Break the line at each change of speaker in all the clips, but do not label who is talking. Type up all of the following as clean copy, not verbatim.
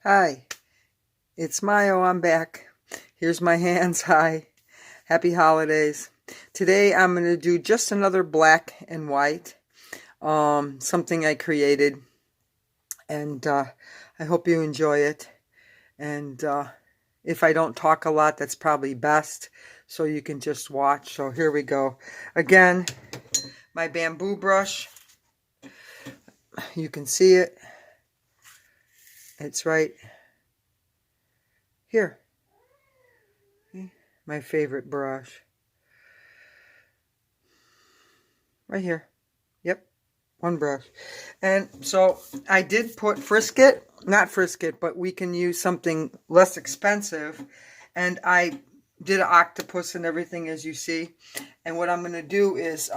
Hi, it's Mayo. I'm back. Here's my hands. Hi. Happy holidays. Today I'm going to do just another black and white, something I created, and I hope you enjoy it. And if I don't talk a lot, that's probably best, so you can just watch. So here we go. Again, my bamboo brush. You can see it. It's right here. My favorite brush. Right here. Yep. One brush. And so I did put Frisket, not Frisket, but we can use something less expensive. And I did an octopus and everything, as you see. And what I'm going to do is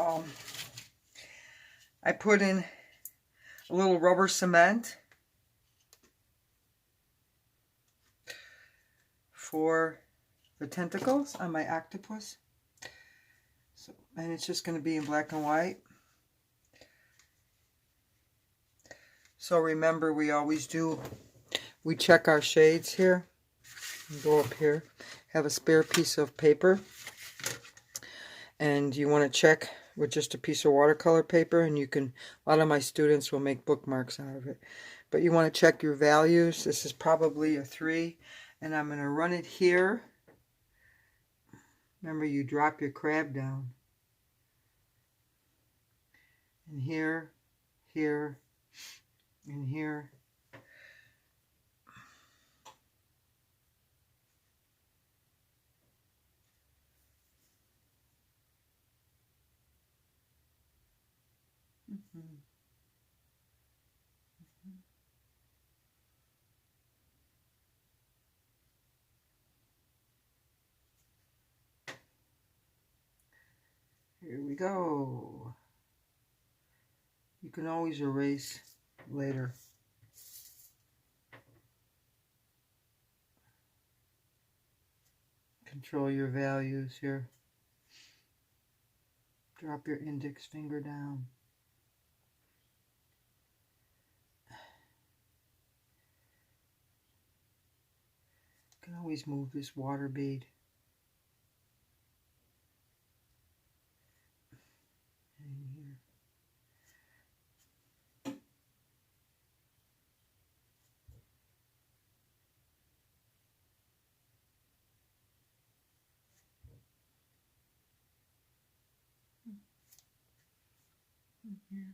I put in a little rubber cement for the tentacles on my octopus. So, and it's just going to be in black and white. So remember, we always do, we check our shades here. Go up here, have a spare piece of paper, and you want to check with just a piece of watercolor paper, and you can, a lot of my students will make bookmarks out of it, but you want to check your values. This is probably a 3, and I'm going to run it here. Remember, you drop your crab down, and here, here, and here. Here we go. You can always erase later. Control your values here. Drop your index finger down. You can always move this water bead. In here.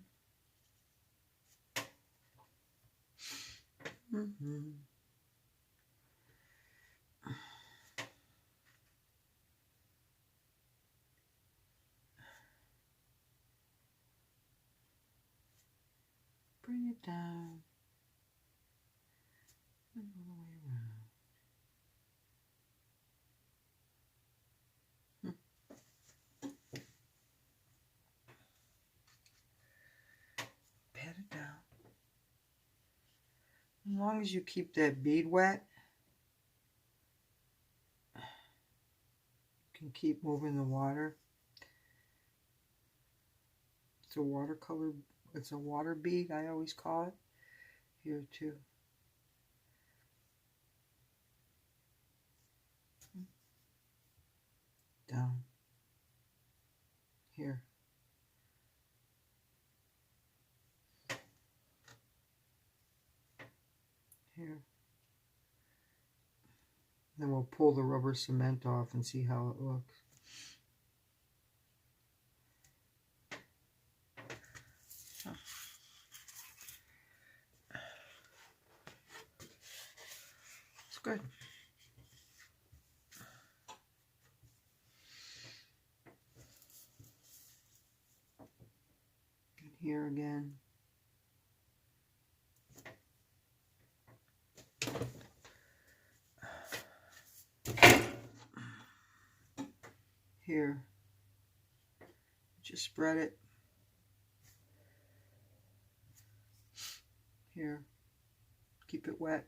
Bring it down and all the way around. Pat it down. As long as you keep that bead wet, you can keep moving the water. It's a watercolor, it's a water bead, I always call it. Here too. Down. Here. Here. Then we'll pull the rubber cement off and see how it looks. It's good. And here again. Here. Just spread it. Here. Keep it wet.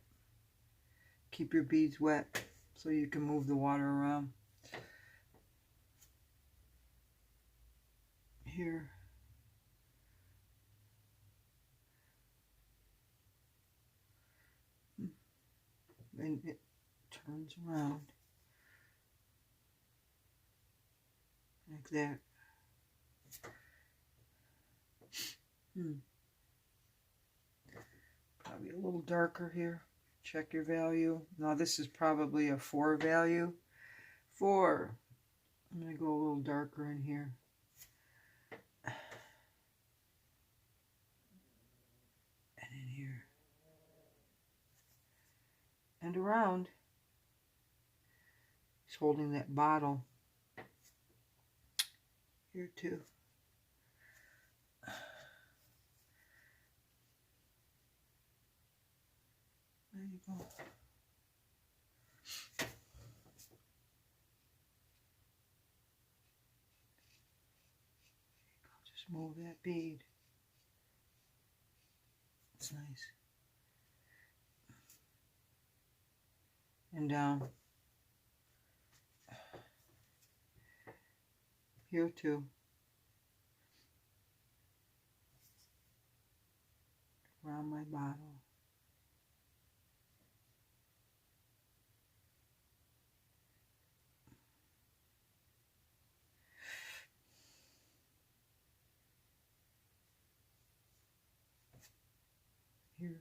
Keep your beads wet so you can move the water around. Here. and it turns around like that. Probably a little darker here. Check your value. Now this is probably a 4 value. 4. I'm going to go a little darker in here. And in here. And around. He's holding that bottle. Here too. There you go. Just move that bead. It's nice. And down. Here too. Around my bottle. Here.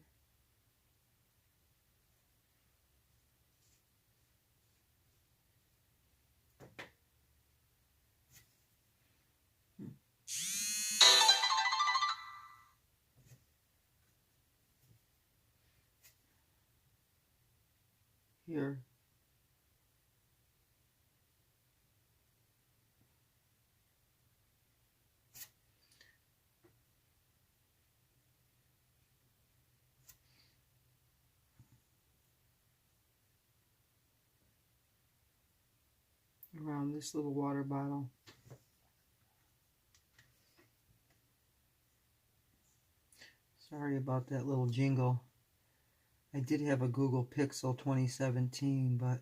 Here. Around this little water bottle. Sorry about that little jingle. I did have a Google Pixel 2017, but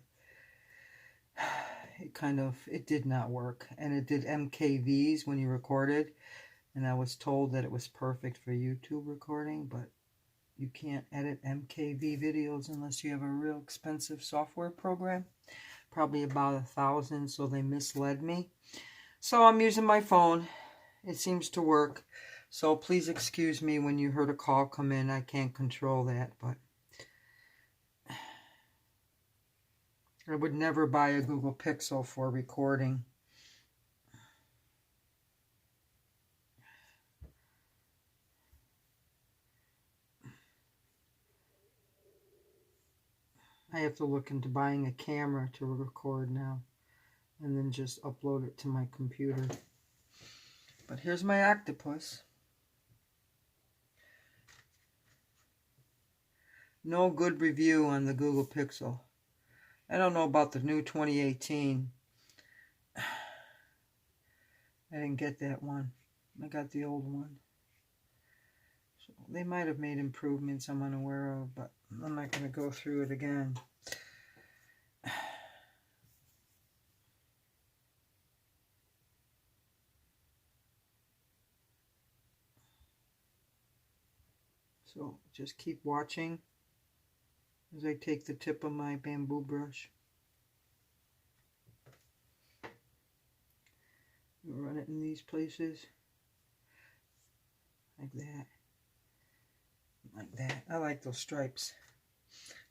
it did not work. And it did MKVs when you recorded. And I was told that it was perfect for YouTube recording, but you can't edit MKV videos unless you have a real expensive software program. Probably about $1,000, so they misled me. So I'm using my phone. It seems to work. So please excuse me when you heard a call come in. I can't control that, but I would never buy a Google Pixel for recording. I have to look into buying a camera to record now and then just upload it to my computer. But here's my octopus. No good review on the Google Pixel. I don't know about the new 2018. I didn't get that one. I got the old one. So they might have made improvements I'm unaware of, but I'm not going to go through it again. So just keep watching as I take the tip of my bamboo brush. Run it in these places. Like that. Like that. I like those stripes.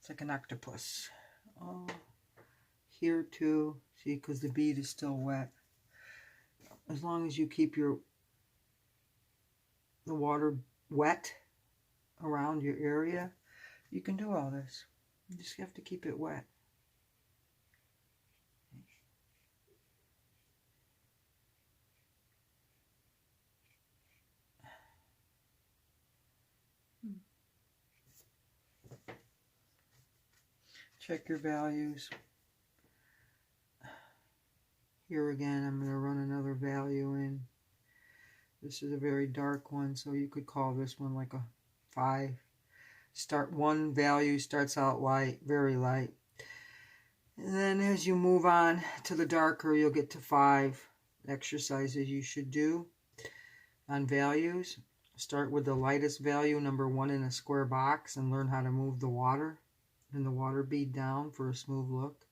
It's like an octopus. Oh, here too. See, because the bead is still wet. As long as you keep the water wet around your area, you can do all this. You just have to keep it wet. Check your values. Here again, I'm going to run another value in. This is a very dark one, so you could call this one like a 5. One value starts out light, very light. And then as you move on to the darker, you'll get to 5 exercises you should do on values. Start with the lightest value, number 1 in a square box, and learn how to move the water. and the water bead down for a smooth look.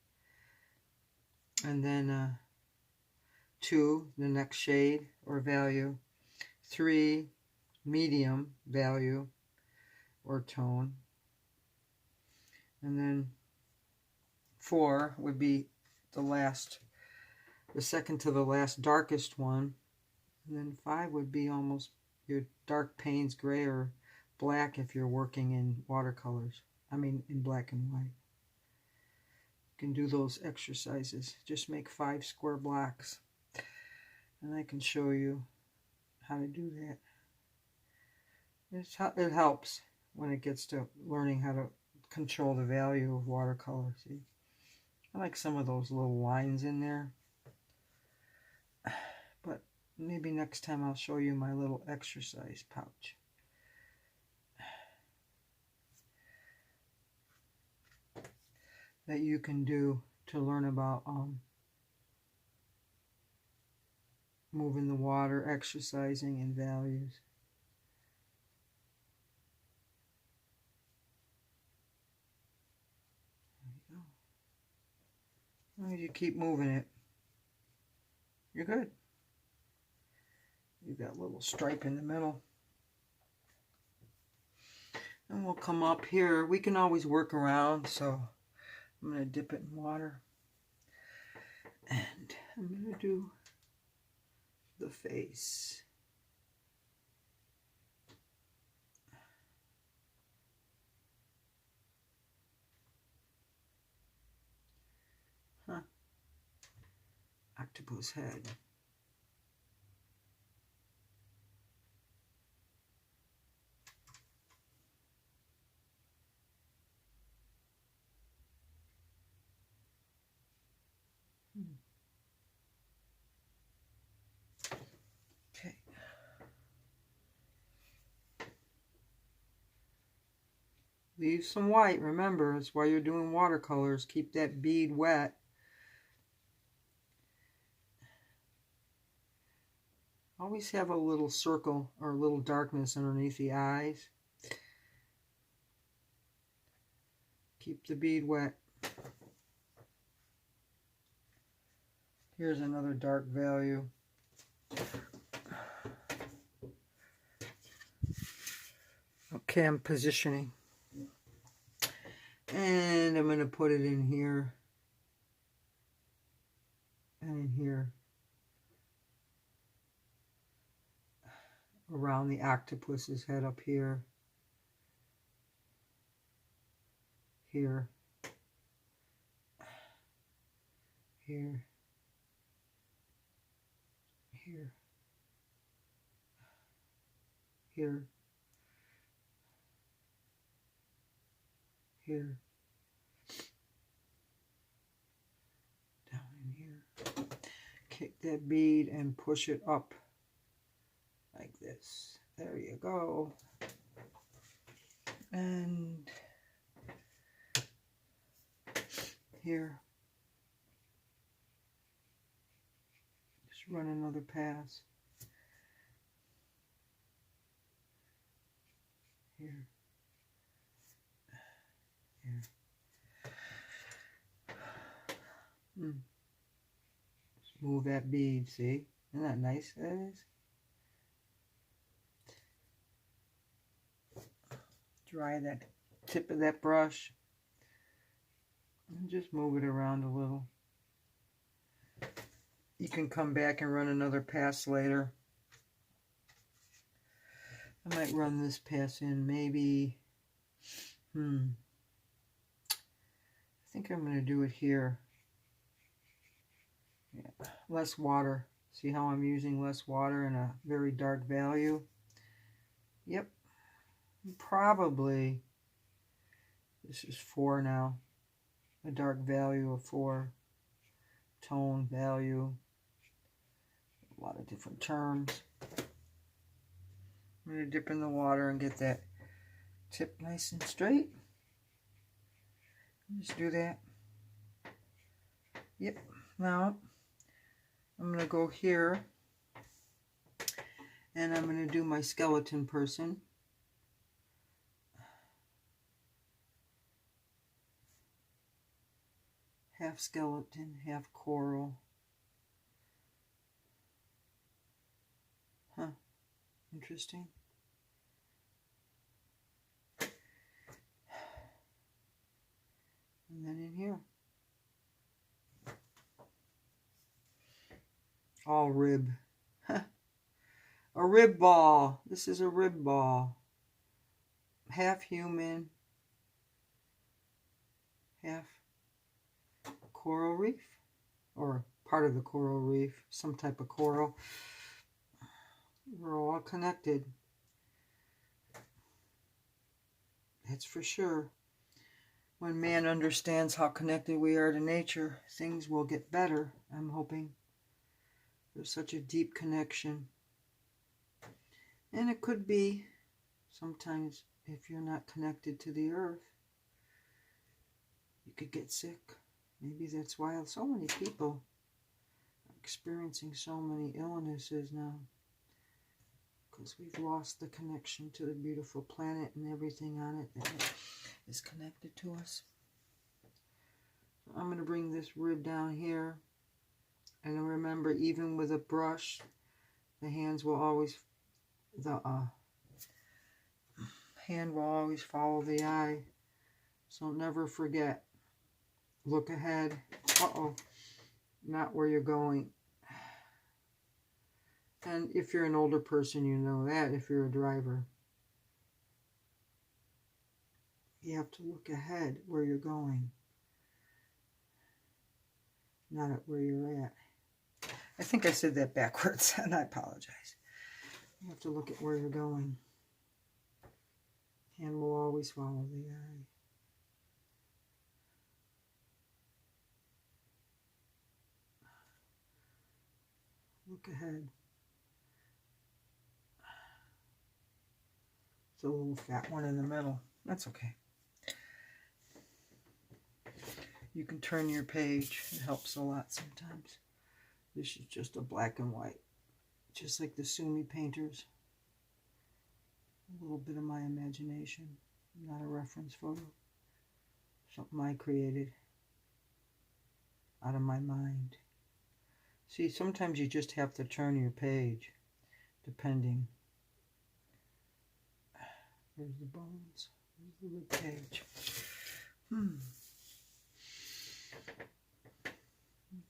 And then 2, the next shade or value. 3, medium value or tone. And then 4 would be the second to the last darkest one. And then 5 would be almost your dark Payne's gray or black if you're working in watercolors. I mean in black and white. You can do those exercises. Just make 5 square blocks. And I can show you how to do that. It helps when it gets to learning how to control the value of watercolor. See, I like some of those little lines in there. But maybe next time I'll show you my little exercise pouch. That you can do to learn about moving the water, exercising, and values. There you go. As long as you keep moving it, you're good. You've got a little stripe in the middle. And we'll come up here. We can always work around, so I'm going to dip it in water. And I'm going to do the face. Huh. Octopus head. Okay. Leave some white. Remember, it's while you're doing watercolors. Keep that bead wet. Always have a little circle or a little darkness underneath the eyes. Keep the bead wet. Here's another dark value. Okay, I'm positioning. And I'm going to put it in here. And in here. Around the octopus's head up here. Here. Here. Here. Here. Here. Down in here. Kick that bead and push it up like this. There you go. And here. Just run another pass. Here. Here. Just move that bead, see? Isn't that nice? That is. Dry that tip of that brush. And just move it around a little. You can come back and run another pass later. I might run this pass in maybe, I think I'm going to do it here. Yeah, less water. See how I'm using less water and a very dark value? Yep. Probably, this is 4 now. A dark value of 4. Tone value. A lot of different terms. I'm going to dip in the water and get that tip nice and straight. Just do that. Yep. Now, I'm going to go here. And I'm going to do my skeleton person. half skeleton, half coral. Huh, interesting. And then in here, all rib. A rib ball. This is a rib ball. Half human, half coral reef, or part of the coral reef, some type of coral. We're all connected. That's for sure. When man understands how connected we are to nature, things will get better, I'm hoping. There's such a deep connection. And it could be sometimes if you're not connected to the earth, you could get sick. Maybe that's why so many people are experiencing so many illnesses now. Because we've lost the connection to the beautiful planet and everything on it that is connected to us. I'm going to bring this rib down here. And remember, even with a brush, the hands will always, the hand will always follow the eye. So never forget. Look ahead. Uh-oh. Not where you're going. And if you're an older person, you know that. If you're a driver, you have to look ahead where you're going, not at where you're at. I think I said that backwards, and I apologize. You have to look at where you're going. Hand will always follow the eye. Look ahead. It's a little fat one in the middle. That's okay. You can turn your page. It helps a lot sometimes. This is just a black and white. Just like the Sumi painters. A little bit of my imagination. Not a reference photo. Something I created out of my mind. See, sometimes you just have to turn your page, depending. There's the bones. There's the rib cage.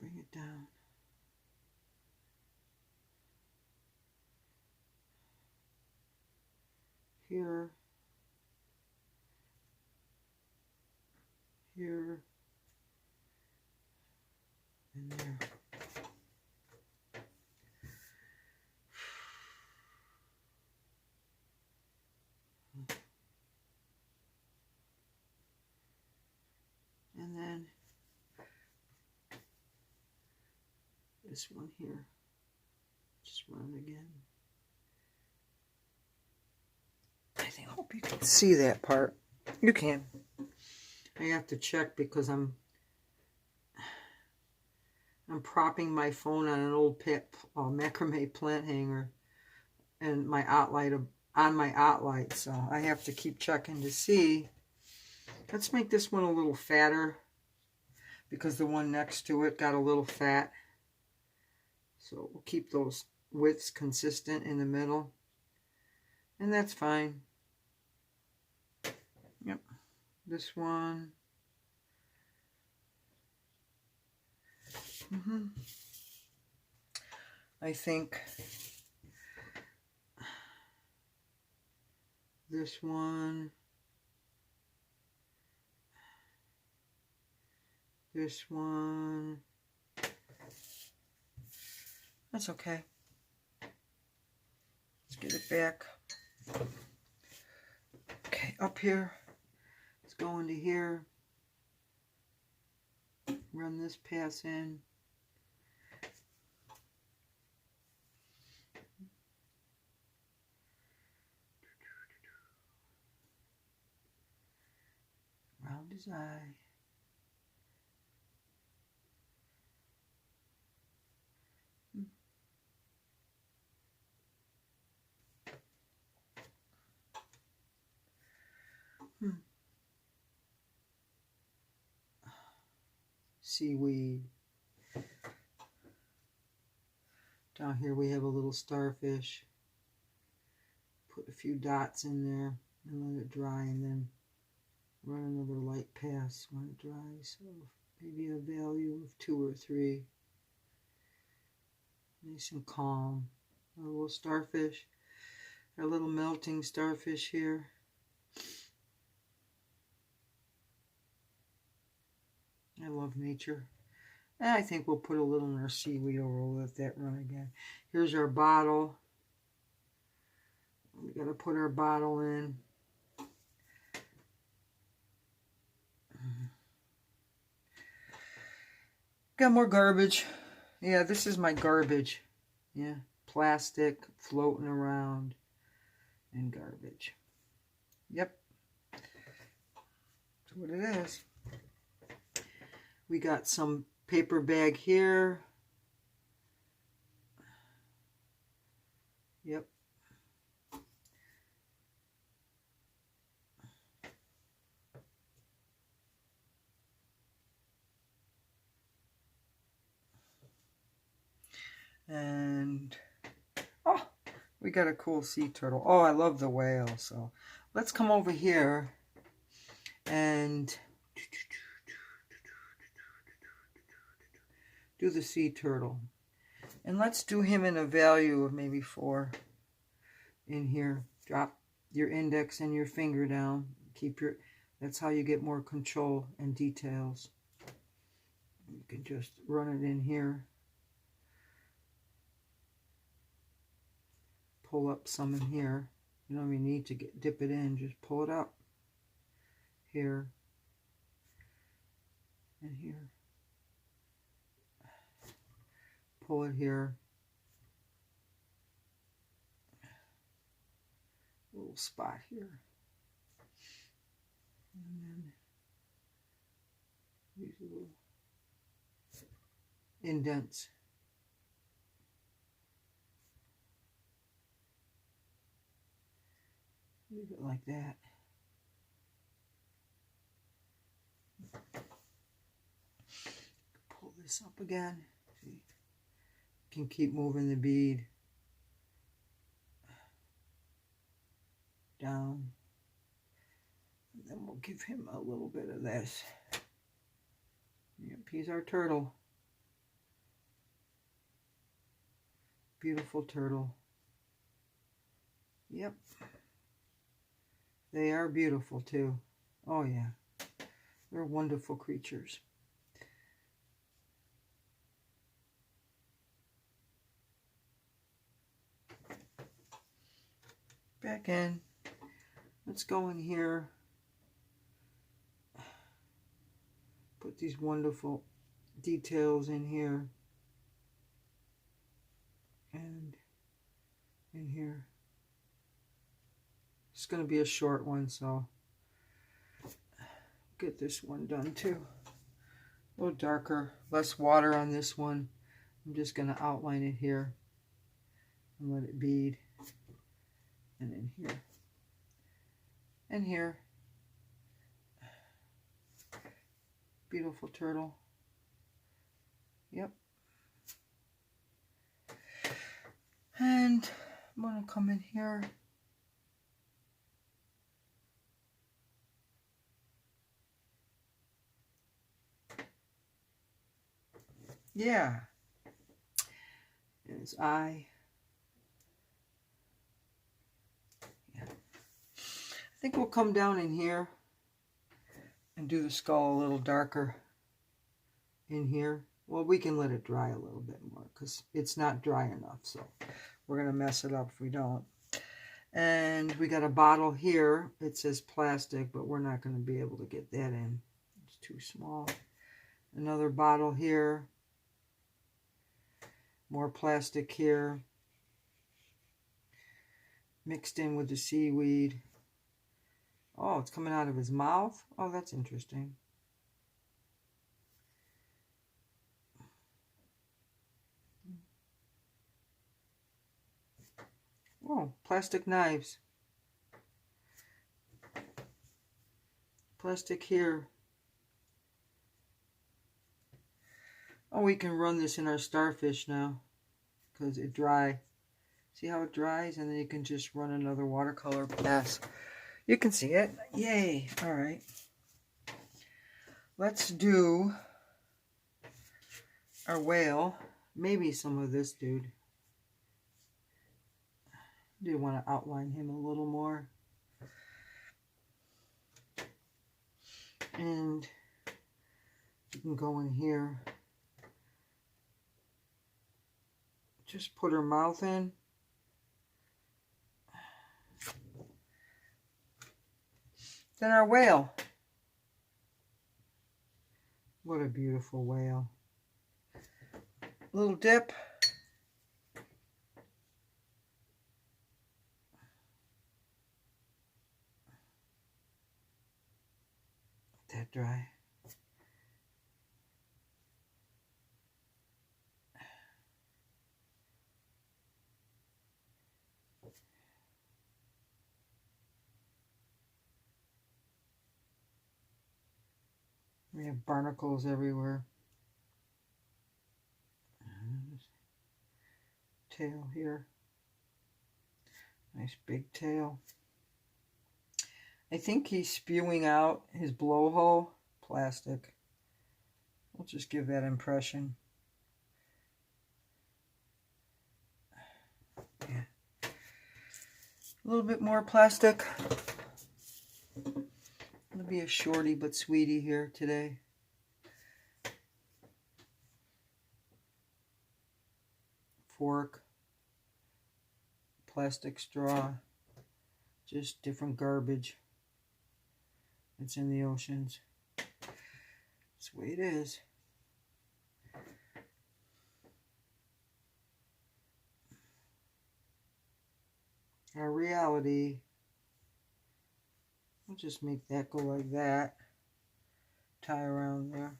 Bring it down. Here. Here. And there. And then this one here. Just run it again. I hope you can see that part. You can. I have to check because I'm propping my phone on an old macrame plant hanger and my OttLight on my OttLight, so I have to keep checking to see. Let's make this one a little fatter because the one next to it got a little fat. So we'll keep those widths consistent in the middle. And that's fine. Yep. This one. I think this one. This one. That's okay. Let's get it back. Okay, up here. Let's go into here. Run this pass in. Round his eye. seaweed. Down here we have a little starfish. Put a few dots in there and let it dry, and then run another light pass when it dries. So maybe a value of 2 or 3. Nice and calm. A little starfish. A little melting starfish here. I love nature. And I think we'll put a little in our seaweed, or we'll let that run again. Here's our bottle. We got to put our bottle in. Got more garbage. Yeah, this is my garbage. Yeah, plastic floating around and garbage. Yep, that's what it is. We got some paper bag here. Yep. And, oh, we got a cool sea turtle. Oh, I love the whale. So let's come over here and do the sea turtle. And let's do him in a value of maybe 4 in here. Drop your index and your finger down. Keep your, that's how you get more control and details. You can just run it in here. Pull up some in here. You don't even need to dip it in. Just pull it up. Here. And here. Pull it here. A little spot here. And then these little indents. Leave it like that. Pull this up again. See, can keep moving the bead down. And then we'll give him a little bit of this. Yep, he's our turtle. Beautiful turtle. Yep. They are beautiful too. Oh yeah. They're wonderful creatures. Back in. Let's go in here. Put these wonderful details in here. And in here. It's going to be a short one, so get this one done too. A little darker, less water on this one. I'm just going to outline it here and let it bead. And in here. And here. Beautiful turtle. Yep. And I'm going to come in here. Yeah. His eye. Yeah. I think we'll come down in here and do the skull a little darker in here. Well, we can let it dry a little bit more because it's not dry enough. So we're going to mess it up if we don't. And we got a bottle here. It says plastic, but we're not going to be able to get that in. It's too small. Another bottle here. More plastic here. Mixed in with the seaweed. Oh, it's coming out of his mouth. Oh, that's interesting. Oh, plastic knives. Plastic here. Oh, we can run this in our starfish now because it dry. See how it dries? And then you can just run another watercolor pass. You can see it. Yay. All right. Let's do our whale. Maybe some of this dude. Do want to outline him a little more. And you can go in here. Just put her mouth in. Then our whale. What a beautiful whale. Little dip. Let that dry. We have barnacles everywhere. Tail here. Nice big tail. I think he's spewing out his blowhole. Plastic. We'll just give that impression. Yeah. A little bit more plastic. It'll be a shorty but sweetie here today. Fork. Plastic straw. Just different garbage. It's in the oceans. That's the way it is. Our reality. We'll just make that go like that. Tie around there.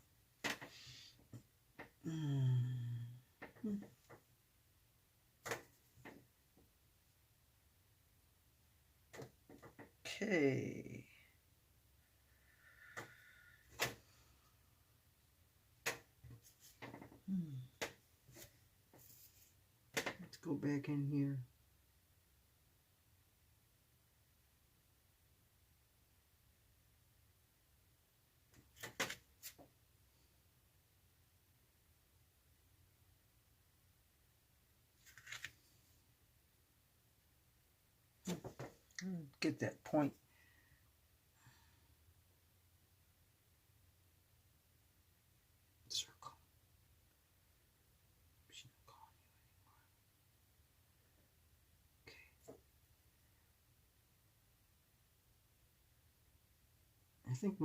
Okay. Let's go back in here. Get that point. Circle. She's not calling you anymore. Okay. I think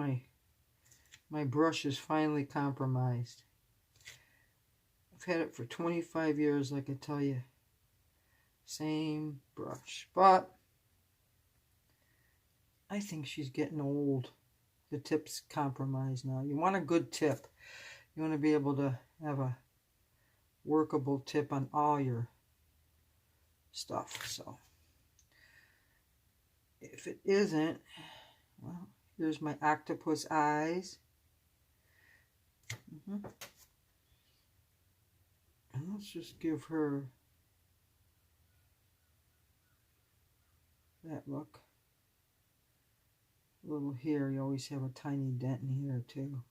my brush is finally compromised. I've had it for 25 years, like I tell you. Same brush. But I think she's getting old. The tip's compromised now. You want a good tip. You want to be able to have a workable tip on all your stuff. So if it isn't, well, here's my octopus eyes. And let's just give her that look. A little here, you always have a tiny dent in here too.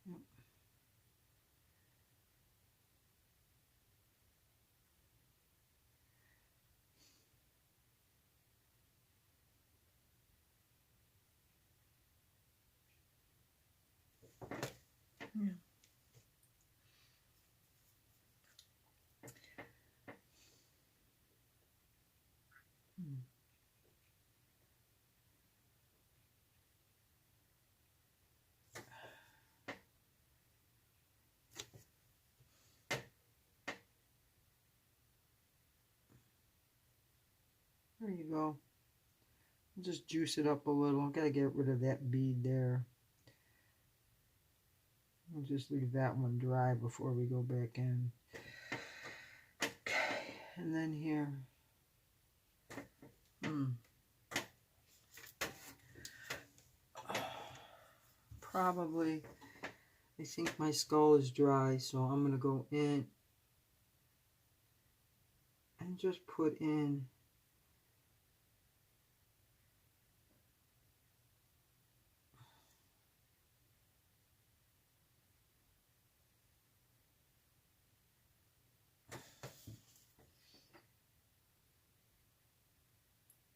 Yep. Yeah. There you go. Just juice it up a little. Gotta get rid of that bead there. We'll just leave that one dry before we go back in. Okay, and then here. Probably I think my skull is dry, so I'm going to go in and just put in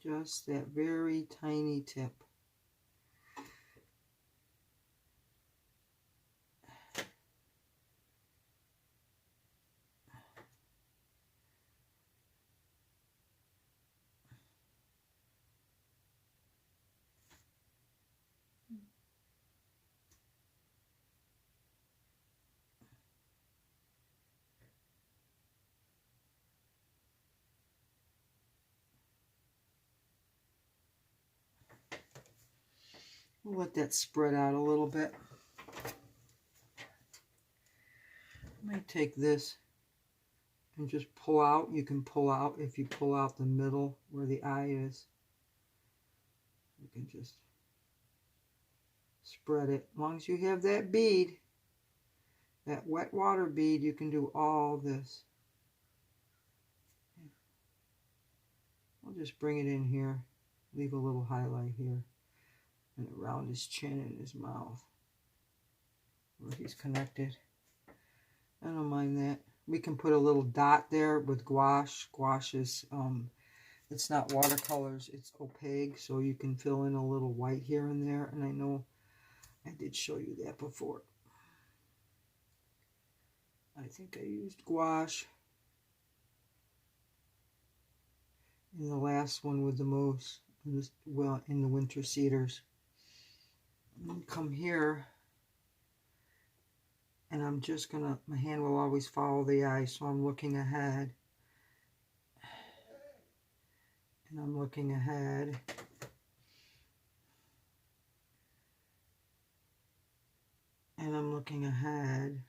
just that very tiny tip. We'll let that spread out a little bit. I might take this and just pull out. You can pull out, if you pull out the middle where the eye is, you can just spread it. As long as you have that bead, that wet water bead, you can do all this. I'll just bring it in here, leave a little highlight here, and around his chin and his mouth, where he's connected. I don't mind that. We can put a little dot there with gouache. Gouache is, it's not watercolors, it's opaque, so you can fill in a little white here and there, and I know I did show you that before. I think I used gouache in the last one with the moose, well, in the winter cedars. And come here, and I'm just gonna, my hand will always follow the eye, so I'm looking ahead. And I'm looking ahead. And I'm looking ahead.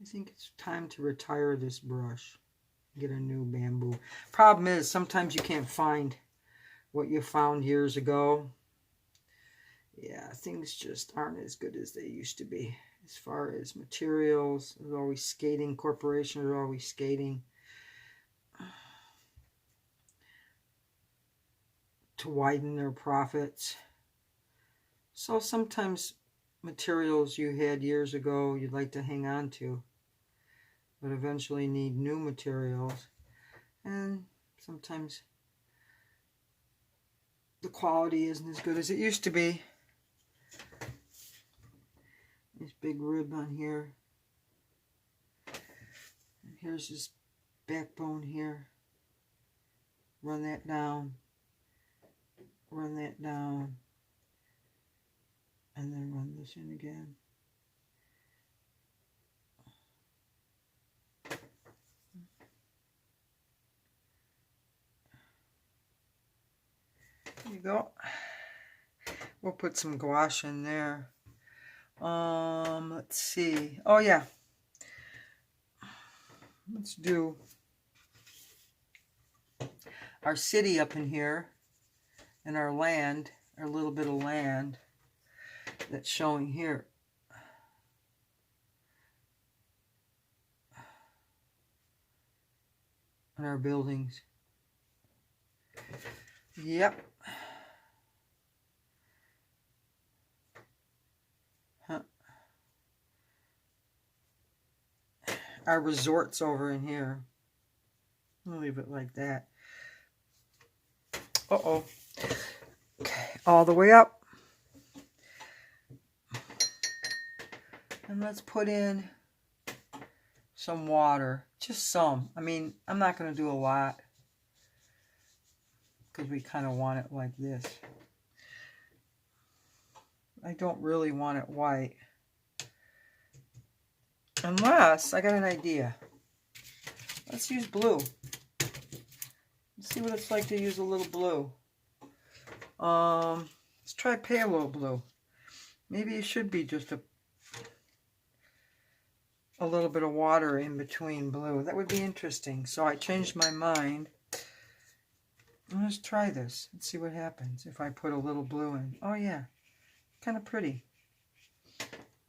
I think it's time to retire this brush. Get a new bamboo. Problem is, sometimes you can't find what you found years ago. Yeah, things just aren't as good as they used to be. As far as materials, there's always skating. Corporations are always skating to widen their profits. So sometimes materials you had years ago you'd like to hang on to, but eventually need new materials. And sometimes the quality isn't as good as it used to be. This big rib on here. And here's his backbone here. Run that down. Run that down. And then run this in again. There you go. We'll put some gouache in there. Let's see. Oh yeah. Let's do our city up in here and our land, our little bit of land that's showing here. And our buildings. Yep. Our resort's over in here. I'll leave it like that. Uh-oh. Okay, all the way up. And let's put in some water. Just some. I mean, I'm not going to do a lot, because we kind of want it like this. I don't really want it white. Unless, I got an idea. Let's use blue. Let's see what it's like to use a little blue. Let's try pale blue. Maybe it should be just a little bit of water in between blue. That would be interesting. So I changed my mind. Let's try this. Let's see what happens if I put a little blue in. Oh yeah, kind of pretty.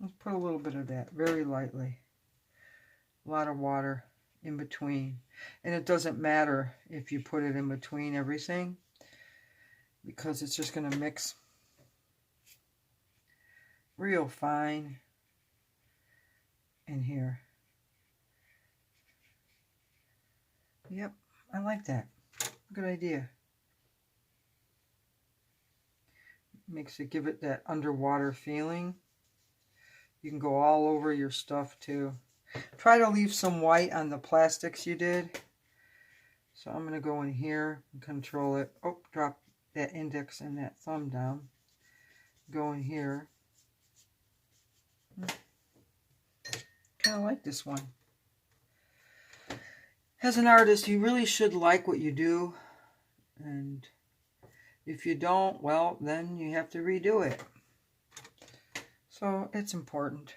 Let's put a little bit of that, very lightly. A lot of water in between. And it doesn't matter if you put it in between everything, because it's just going to mix real fine in here. Yep, I like that. Good idea. Makes it, give it that underwater feeling. You can go all over your stuff too. Try to leave some white on the plastics you did. So I'm going to go in here and control it. Oh, drop that index and that thumb down. Go in here. Kind of like this one. As an artist, you really should like what you do. And if you don't, well, then you have to redo it. So it's important.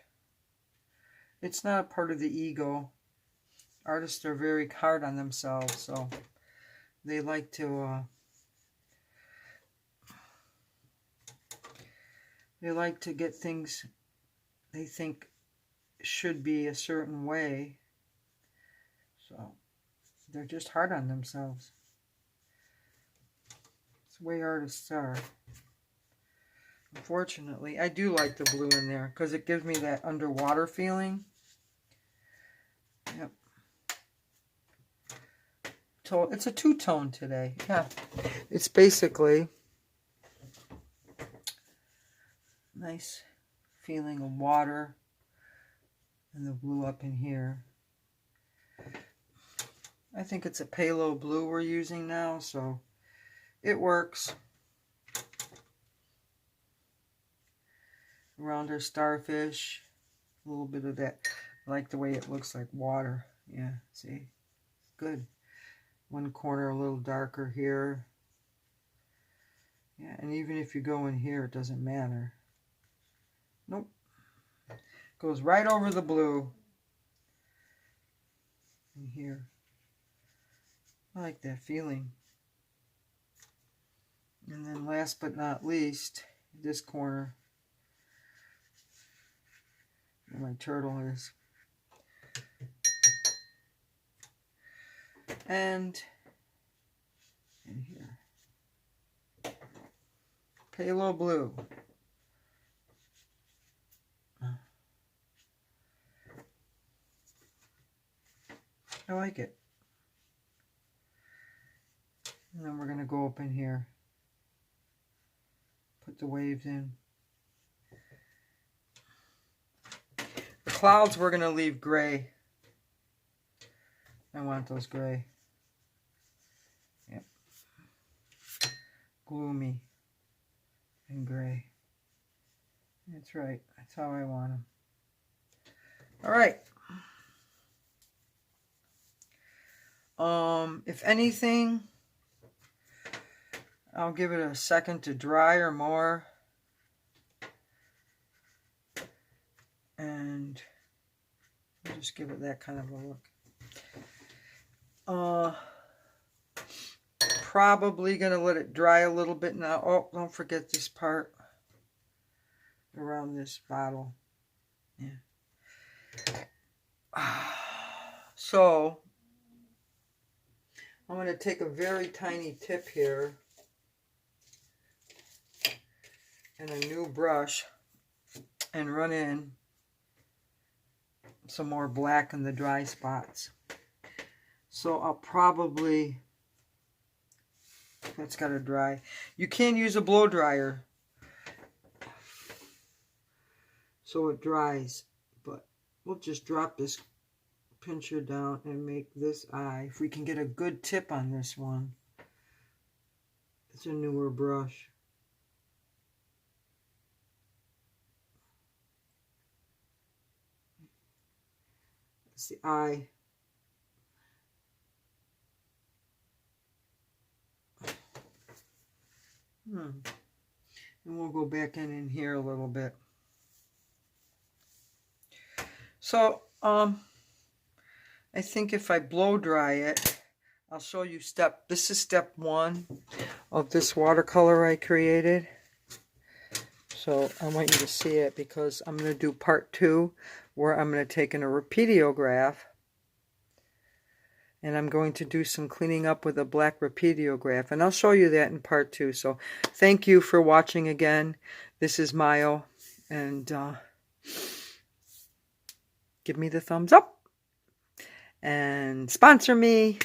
It's not a part of the ego. Artists are very hard on themselves, so they like to get things they think should be a certain way. So they're just hard on themselves. It's the way artists are. Unfortunately, I do like the blue in there because it gives me that underwater feeling. Yep. It's a two-tone today. Yeah. It's basically nice feeling of water and the blue up in here. I think it's a palo blue we're using now, so it works. Around our starfish, a little bit of that. I like the way it looks like water. Yeah, see? Good. One corner a little darker here. Yeah, and even if you go in here, it doesn't matter. Nope. Goes right over the blue. In here. I like that feeling. And then last but not least, this corner where my turtle is. And in here. Palo blue. I like it. And then we're going to go up in here. Put the waves in. The clouds we're going to leave gray. I want those gray. Yep. Gloomy and gray. That's right. That's how I want them. All right. If anything, I'll give it a second to dry or more. And I'll just give it that kind of a look. Probably going to let it dry a little bit now. Oh, don't forget this part around this bottle. Yeah. So I'm going to take a very tiny tip here and a new brush and run in some more black in the dry spots. So I'll probably, that's got to dry. You can use a blow dryer so it dries, but we'll just drop this pincher down and make this eye. If we can get a good tip on this one. It's a newer brush. It's the eye. And we'll go back in here a little bit. So, I think if I blow dry it, I'll show you this is step 1 of this watercolor I created. So I want you to see it because I'm going to do part 2 where I'm going to take a repeatograph and I'm going to do some cleaning up with a black repeatograph, and I'll show you that in part 2. So thank you for watching again. This is Mayo, and give me the thumbs up and sponsor me,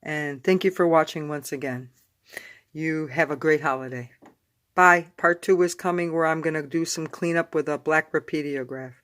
and thank you for watching once again. You have a great holiday. Bye. Part 2 is coming where I'm going to do some cleanup with a black repeatograph.